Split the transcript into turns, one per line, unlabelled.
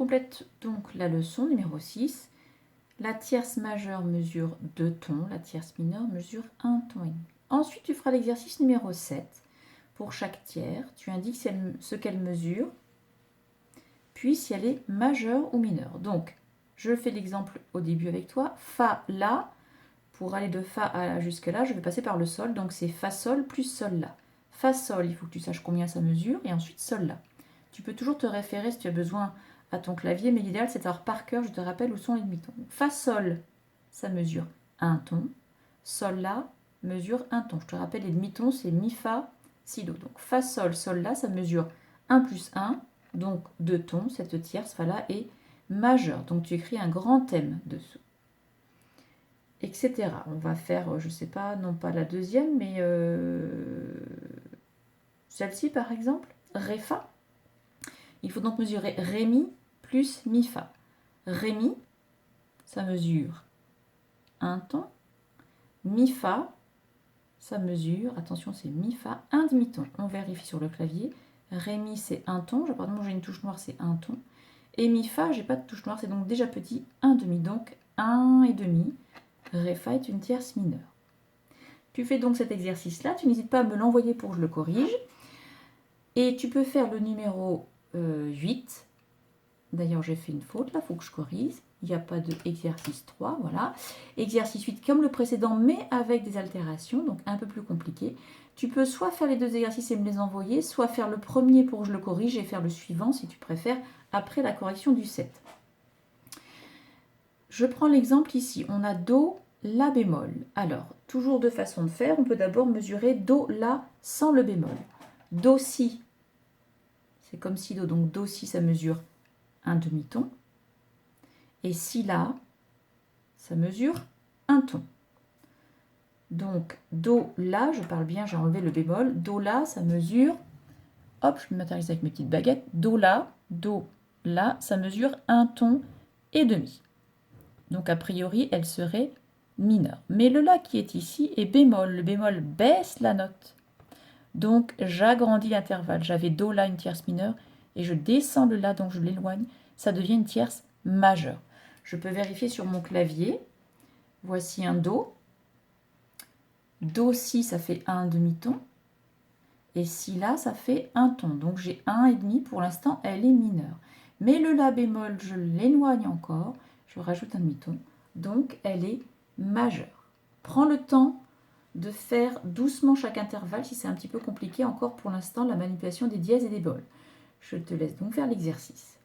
complètes donc la leçon numéro 6. La tierce majeure mesure 2 tons, la tierce mineure mesure 1 ton et demi. Ensuite, tu feras l'exercice numéro 7. Pour chaque tiers, tu indiques ce qu'elle mesure, puis si elle est majeure ou mineure. Donc, je fais l'exemple au début avec toi. Fa, La. Pour aller de Fa à La jusque là, je vais passer par le Sol. Donc, c'est Fa, Sol plus Sol, La. Fa, Sol, il faut que tu saches combien ça mesure. Et ensuite, Sol, La. Tu peux toujours te référer si tu as besoin à ton clavier, mais l'idéal, c'est d'avoir par cœur, je te rappelle, où sont les demi-tons. Fa, Sol, ça mesure 1 ton. Sol, La mesure 1 ton. Je te rappelle, les demi-tons, c'est Mi, Fa, Si, Do. Donc, Fa, Sol, Sol, La, ça mesure 1 plus 1, donc 2 tons. Cette tierce, Fa, La, est majeure. Donc, tu écris un grand thème dessous. Etc. On va faire, je ne sais pas, non pas la deuxième, mais celle-ci, par exemple, Ré, Fa. Il faut donc mesurer Ré, Mi plus Mi, Fa. Ré, Mi, ça mesure 1 ton. Mi, Fa, ça mesure, attention, c'est Mi, Fa, 1 demi-ton. On vérifie sur le clavier. Ré, Mi, c'est 1 ton. Pardon, j'ai une touche noire, c'est 1 ton. Et Mi, Fa, j'ai pas de touche noire, c'est donc déjà petit, 1 demi. Donc 1 et demi. Ré, Fa est une tierce mineure. Tu fais donc cet exercice-là. Tu n'hésites pas à me l'envoyer pour que je le corrige. Et tu peux faire le numéro 8. D'ailleurs, j'ai fait une faute, là, il faut que je corrige. Il n'y a pas de exercice 3, voilà. Exercice 8 comme le précédent, mais avec des altérations, donc un peu plus compliqué. Tu peux soit faire les deux exercices et me les envoyer, soit faire le premier pour que je le corrige et faire le suivant, si tu préfères, après la correction du 7. Je prends l'exemple ici. On a Do, La bémol. Alors, toujours deux façons de faire. On peut d'abord mesurer Do, La sans le bémol. Do, Si, c'est comme Si, Do. Donc Do, Si, ça mesure un demi-ton. Et Si, La, ça mesure un ton. Donc, Do, La, je parle bien, j'ai enlevé le bémol. Do, La, ça mesure, hop, je me matérialise avec mes petites baguettes. Do, La, ça mesure un ton et demi. Donc, a priori, elle serait mineure. Mais le La qui est ici est bémol. Le bémol baisse la note. Donc, j'agrandis l'intervalle. J'avais Do, La, une tierce mineure, et je descends le La, donc je l'éloigne. Ça devient une tierce majeure. Je peux vérifier sur mon clavier. Voici un Do. Do, Si, ça fait un demi-ton. Et Si, La, ça fait un ton. Donc, j'ai 1,5. Pour l'instant, elle est mineure. Mais le La bémol, je l'éloigne encore. Je rajoute un demi-ton. Donc, elle est majeure. Prends le temps de faire doucement chaque intervalle si c'est un petit peu compliqué encore pour l'instant la manipulation des dièses et des bémols. Je te laisse donc faire l'exercice.